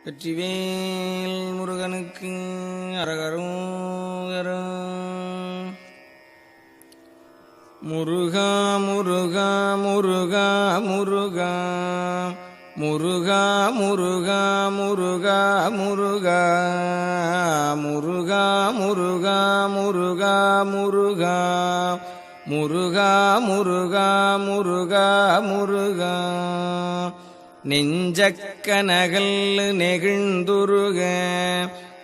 வெற்றிவேல் முருகனுக்கு அரகரோகரா. முருகா முருகா முருகா முருகா முருகா முருகா முருகா முருகா முருகா முருகா முருகா முருகா முருகா முருகா முருகா முருகா. நெஞ்சக்கனகல் நெகிழ்ந்துருக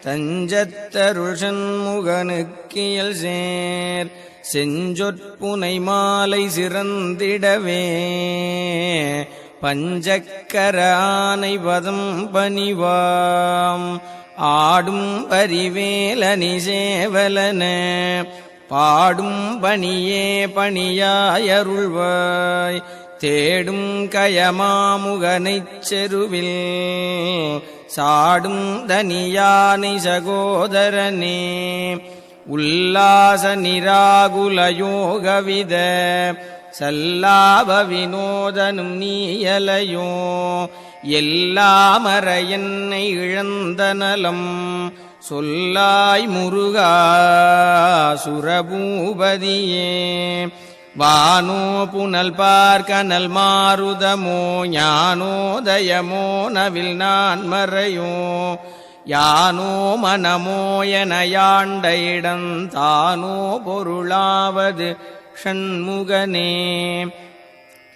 தஞ்சத்தருள் சண்முகனுக்கியல் சேர் செஞ்சொற்புனை மாலை சிறந்திடவே பஞ்சக்கர ஆனை பதம் பணிவாம் ஆடும் பரிவேலனி சேவலன பாடும் பணியே பணியாயருள்வாய் தேடும் கயமாமுகனைச் செருவில் சாடும் தனியானை சகோதரனே உல்லாச நிராகுல யோகவித சல்லாப வினோதனும் நீயலையோ எல்லாமற என்னை இழந்த நலம் சொல்லாய் முருகா சுரபூபதியே. வானோ புனல் பார்க்கனல் மாருதமோ ஞானோதயமோ நவில் நான் மறையோ யானோ மனமோ என யாண்ட இடம் தானோ பொருளாவது ஷண்முகனே.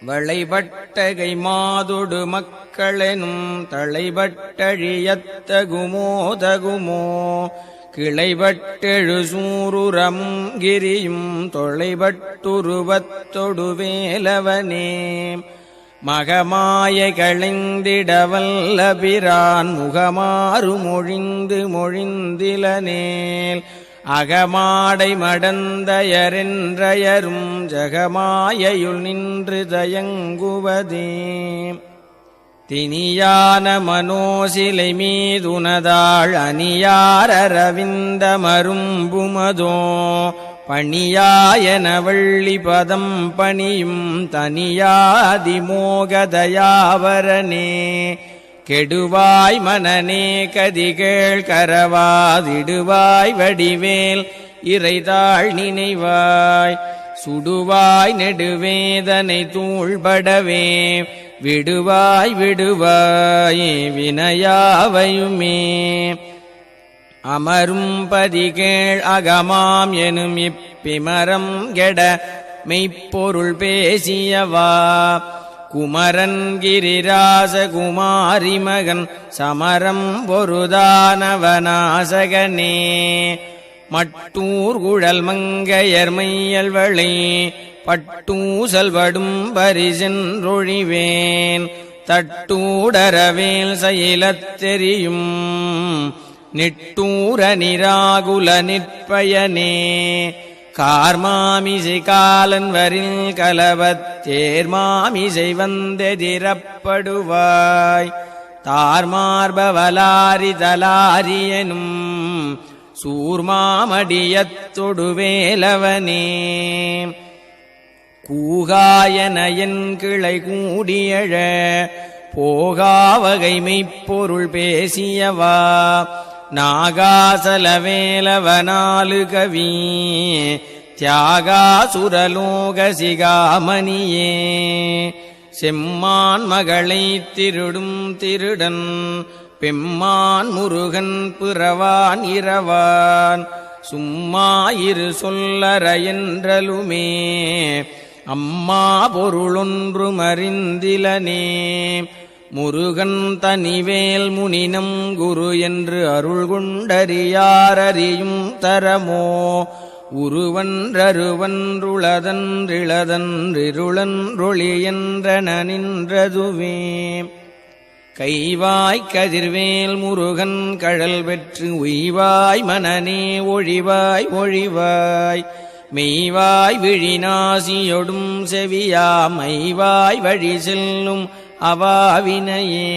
வளைபட்டகை மாதொடு மக்களெனும் தளைபட்டழியத்தகுமோ தகுமோ கிளைபட்டெழு சூருரமும் கிரியும் தொலைபட்டுருவத்தொடு வேலவனே. மகமாய களைந்திடவல்லபிரான் முகமாறு மொழிந்து மொழிந்திலனேல் அகமாடை மடந்தயரென்றயரும் ஜகமாயையுள் நின்று தயங்குவதே. தினியான மனோசிலை மீதுனதாள் அணியாரரவிந்த மரும்புமதோ பணியாயன வள்ளி பதம் பணியும் தனியாதிமோகதயாவரனே. கெடுவாய் மனநே கதிகேள் கரவாதிடுவாய் வடிவேல் இறைதாள் நினைவாய் சுடுவாய் நெடுவேதனை தூள்படவே விடுவாய் விடுவாய் வினையாவையுமே. அமரும் பதிகேள் அகமாம் எனும் இப்பிமரம் கெட மெய்ப்பொருள் பேசியவா குமரன் கிரிராச குமாரி மகன் சமரம் பொருதானவனாசகனே. மட்டூர் குழல் மங்கையர் மையல்வளை பட்டூசல்படும் பரிசென்றொழிவேன் தட்டூடரவேல் செயலத்தெரியும் நிட்டூர நிராகுல நிற்பயனே. கார்மாமிசை காலன் வரில் கலவத்தேர்மாமிசை வந்தெதிரப்படுவாய் தார்மார்பவலாரி தலாரியனும் சூர்மாமடியத்தொடு வேலவனே. கூகாயன என் கிளை கூடியழ போகாவகை மெய்ப்பொருள் பேசியவா நாகாசலவேலவனாலு கவி தியாகாசுரலோக சிகாமணியே. செம்மான் மகளை திருடும் திருடன் பெம்மான் முருகன் பிறவான் இரவான் சும்மாயிரு சொல்லற என்றலுமே அம்மா பொருளொன்று மறிந்திலனே. முருகன் தனிவேல் முனினம் குரு என்று அருள் கொண்டறியாரறியும் தரமோ உருவன்றருவன்றுளதன்றிளதன்றிருளன்றொளி என்றன நின்றதுவே. கைவாய் கதிர்வேல் முருகன் கழல் பெற்று உய்வாய் மனநே ஒழிவாய் ஒழிவாய் மெய்வாய் விழிநாசியொடும் செவியா மைவாய் வழி செல்லும் அவாவினையே.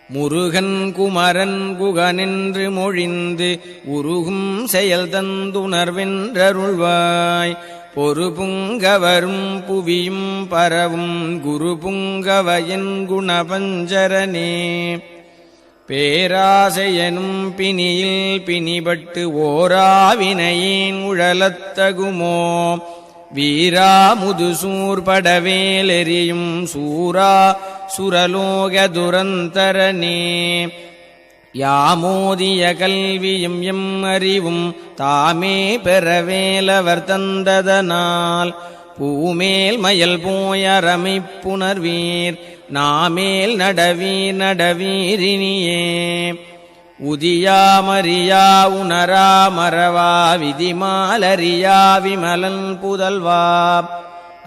முருகன் குமரன் குகனென்று மொழிந்து உருகும் செயல் தந்துணர்வென்றருள்வாய் பொறு புங்கவரும் புவியும் பரவும் குரு புங்கவயன் குணபஞ்சரனே. பேராசையனும் பிணியில் பிணிபட்டு ஓராவினையேன் உழலத்தகுமோ வீரா முதுசூர் படவேலெறியும் சூரா சுரலோக துரந்தரனே யாமோதிய கல்வியும் எம் அறிவும் தாமே பெறவேலவர் தந்ததனால் பூமேல் மயல் போயரமைப் புணர்வீர் நாமேல் நடவீர் நடவீரினியே உதியாமறியா உணரா மறவா விதிமாலறியா விமலன் புதல்வா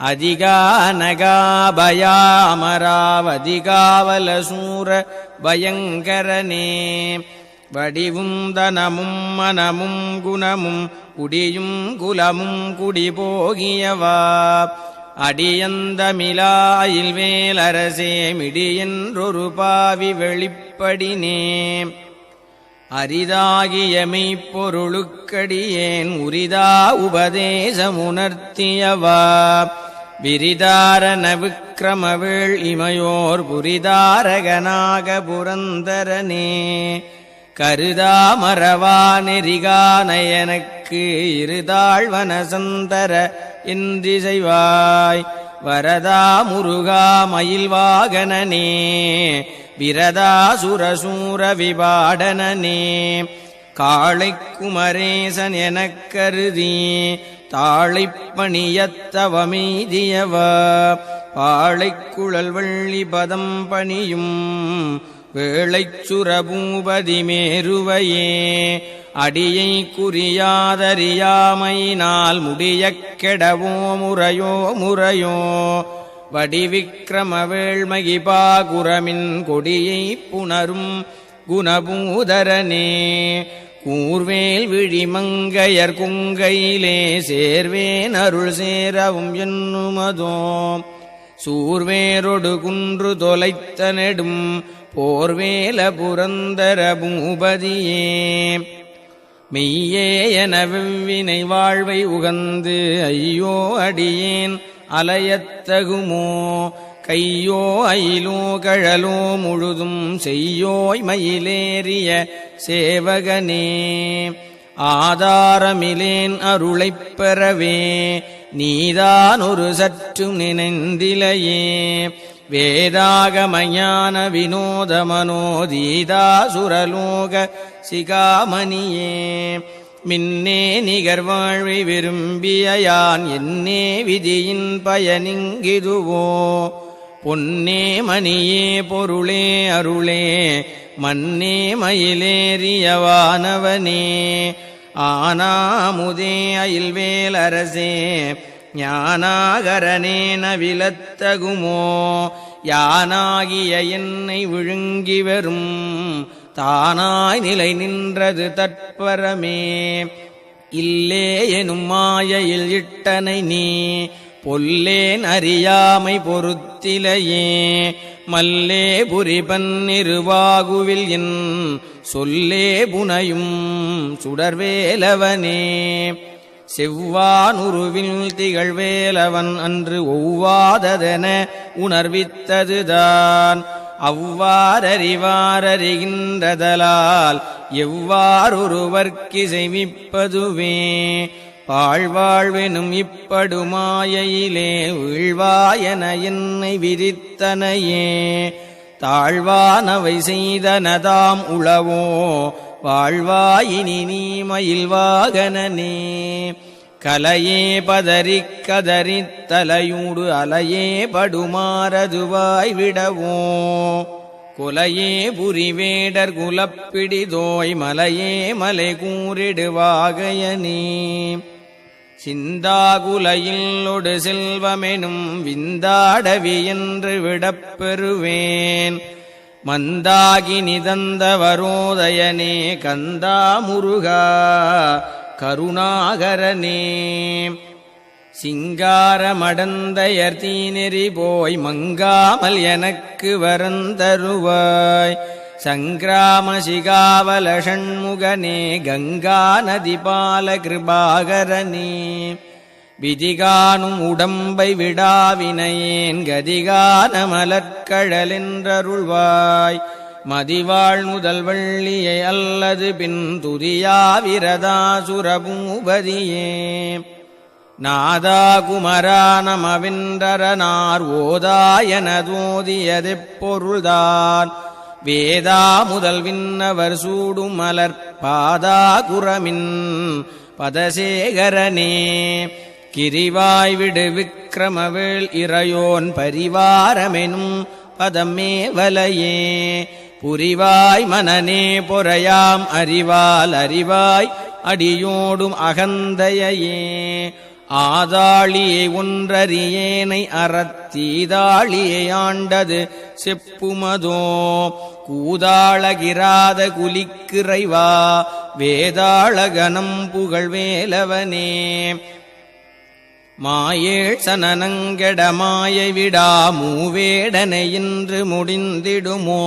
அதிகானகாபயாமராவதிகாவலசூர பயங்கரனே வடிவும் தனமும் மனமும் குணமும் குடியும் குலமும் குடிபோகியவா அடியந்தமிலாயில் வேலரசே மிடியென்றொரு பாவி வெளிப்படினே அரிதாகிய மெய்ப்பொருளுக்கடியேன் உரிதா உபதேசமுணர்த்தியவா விரிதாரண விக்கிரமவேள் இமையோர் புரிதாரகனாக புரந்தரனே கருதா மறவா நெறிகா நயனக்கு இருதாழ்வனசந்தர இன்றிசைவாய் வரதா முருகா மயில்வாகனனே விரதா சுரசூர விபாடனனே காளைக் குமரேசன் எனக் கருதி தாளைப்பணியத்தவமெய்தியவா பாளைக்குழல் வள்ளி பதம் பணியும் வேளைச் சுரபூபதி மேருவையே அடியை குறியாதறியாமையினால் முடியக் கெடவோ முறையோ முறையோ வடிவிக்கிரம வேள்மகிபா குரமின் கொடியைப் புணரும் குணபூதரனே கூர்வேல் விழிமங்கையர் குங்கையிலே சேர்வேன் அருள் சேரவும் என்னுமதோ சூர்வேரொடு குன்று தொலைத்த நெடும் போர்வேல புரந்தர பூபதியே மெய்யே என வெவ்வினை வாழ்வை உகந்து ஐயோ அடியேன் அலையத்தகுமோ கையோ அயிலோ கழலோ முழுதும் செய்யோய் மயிலேறிய சேவகனே ஆதாரமிலேன் அருளைப் பெறவே நீதான் ஒரு சற்றும் நினைந்திலையே வேதாகமஞான வினோத மனோதீதா சுரலோக சிகாமணியே மின்னே நிகர்வாழ்வை விரும்பிய யான் என்னே விதியின் பயனிங்கிதுவோ பொன்னே மணியே பொருளே அருளே மன்னே மயிலேறியவானவனே ஆனாமுதே அயில்வேலரசே ஞானாகரனே நவிலத்தகுமோ யானாகிய என்னை விழுங்கி வரும் தானாய் நிலை நின்றது தற்பரமே இல்லே எனும் மாயையில் இட்டனை நீ பொல்லேன் அறியாமை பொறுத்திலையே மல்லே புரிபன்னிருவாகுவில் என் சொல்லே புனையும் சுடர்வேலவனே செவ்வானுருவில் திகழ்வேலவன் அன்று ஒவ்வாததென உணர்வித்ததுதான் அவ்வாறறிவாரறிகின்றதலால் எவ்வாறொருவர்க்கு செய்விப்பதுவே பாழ்வாழ்வெனும் இப்படுமாயையிலே வீழ்வாயன என்னை விதித்தனையே தாழ்வானவை செய்தனதாம் உளவோ வாழ்வாயினி நீ மயில்வாகனனே கலையே பதறிக் கதறித் தலையூடு அலையே படுமாறதுவாய் விடவோ குலையே புரிவேடர் குலப்பிடிதோய் மலையே மலை கூறிடுவாகையனே சிந்தாகுலையில்லொடு செல்வமெனும் விந்தாடவி என்று விடப்பெறுவேன் மந்தாகி நிதந்தவரோதயனே கந்தா முருகா கருணாகரனே சிங்காரமடந்தையர் தீநெறி போய் மங்காமல் எனக்கு வரந்தருவாய் சங்கிராம சிகாவல ஷண்முகனே கங்கா நதிபால கிருபாகரனே விதிகானும் உடம்பை விடாவினையேன் கதிகான மலர்கழலென்றருள்வாய் மதிவாழ் முதல் வள்ளியை அல்லது பின் துதியாவிரதாசுரபூபதியே நாதா குமரா நமவென்றரனார் ஓதாயனதோதியதெப்பொருள்தான் வேதா முதல் விண்ணவர் சூடும் மலர்பாதா குரமின் பதசேகரனே கிரிவாய் விடு விக்கிரமவேள் இறையோன் பரிவாரமெனும் பதமே வலையே புரிவாய் மனநே பொறையாம் அறிவால் அறிவாய் அடியோடும் அகந்தையே ஆதாளியை ஒன்றறியேனை அறத்தீதாளியை ஆண்டது செப்புமதோ கூதாளகிராத குலிக்கிறைவா வேதாளகனம் புகழ்வேலவனே மாயேழ் சனனங்கெட மாயை விடா மூவேடனை இன்று முடிந்திடுமோ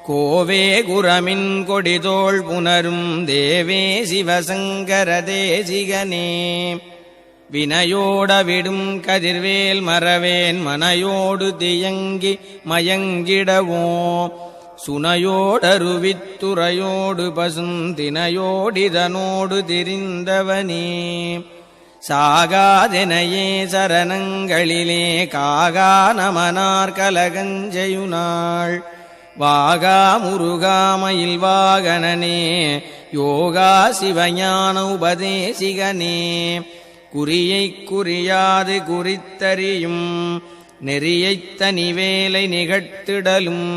கோவே குரமின் கொடிதோள் புனரும் தேவே சிவசங்கர தேசிகனே வினையோட விடும் கதிர்வேல் மறவேன் மனையோடு தியங்கி மயங்கிடவோ சுனையோடருவித்துறையோடு பசுந்தினையோடிதனோடு திரிந்தவனே சாகாதெனையே சரணங்களிலே காகா நமனார் கலகஞ்செயுனாள் வாகா முருகாமயில் வாகனனே யோகா சிவஞான உபதேசிகனே குறியைக் குறியாது குறித்தறியும் நெறியைத் தனிவேலை நிகழ்த்திடலும்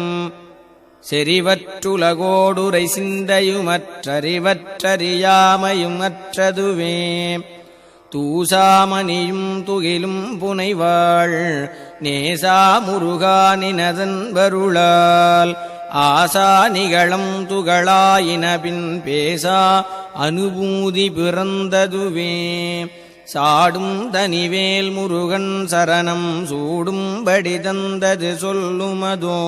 செறிவற்றுலகோடுரை சிந்தையுமற்றறிவற்றறியாமையும் அற்றதுவே தூசாமணியும் துகிலும் புனைவாள் நேசா முருகானினதன் வருளால் ஆசா நிகழம் துகளாயின பின் பேசா அனுபூதி பிறந்ததுவே சாடும் தனிவேல் முருகன் சரணம் சூடும்படி தந்தது சொல்லுமதோ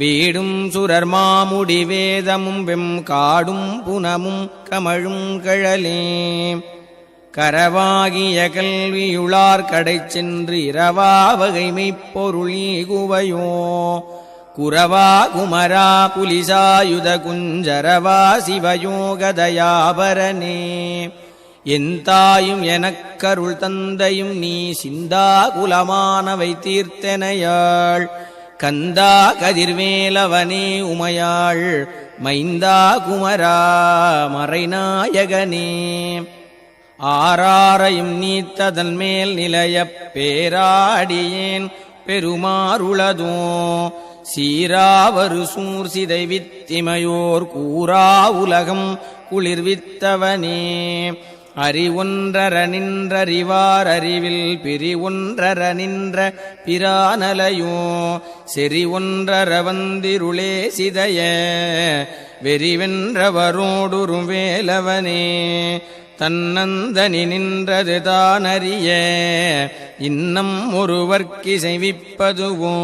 வீடும் சுரர் மாமுடி வேதமும் வெம் காடும் புனமும் கமழும் கழலே கரவாகிய கல்வியுளார் கடை சென்று இரவா வகைமைப் பொருளீகுவையோ குரவா குமரா புலிசாயுத குஞ்சரவா சிவயோகதயாபரனே என் தாயும் எனக்கருள் தந்தையும் நீ சிந்தா குலமானவை தீர்த்தனையாள் கந்தா கதிர்வேலவனே உமையாள் மைந்தா குமரா மறைநாயகனே ஆராரையும் நீத்ததன் மேல் நிலையப் பேராடியேன் பெருமாறுளதோ சீராவரு சூர்சிதை வித்திமையோர் கூறா உலகம் குளிர்வித்தவனே அறிவொன்றர நின்றறிவார் அறிவில் பிரிவொன்றர நின்ற பிரானலையோ செறி ஒன்றர வந்திருளே சிதைய வெறிவென்றவரோடுறும் வேலவனே தன்னந்தனி நின்றது தானறிய இன்னம் ஒருவர்க்கிசைவிப்பதுவோ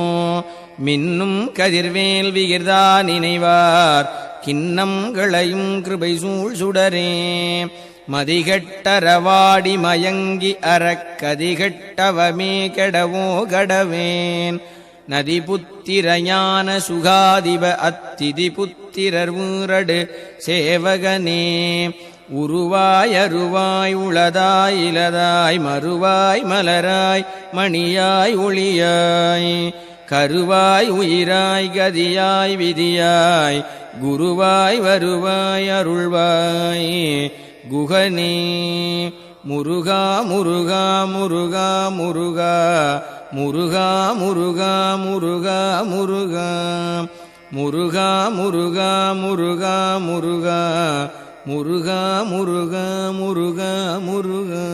மின்னும் கதிர்வேல் விகிர்தா நினைவார் கிண்ணங்களையும் கிருபை சூழ் சுடரே மதிகட்டரவாடி மயங்கி அறக்கதிகட்டவமே கெடவோ கடவேன் நதி புத்திர ஞான சுகாதிப அத்திதி புத்திரர் ஊரடு சேவகனே உருவாய் அருவாய் உளதாய் இலதாய் மறுவாய் மலராய் மணியாய் ஒளியாய் கருவாய் உயிராய் கதியாய் விதியாய் குருவாய் வருவாய் அருள்வாய் குகனே முருகா முருகா முருகா முருகா முருகா முருகா முருகா முருகா முருகா முருகா முருகா முருகா முருகா முருகா முருகா முருகா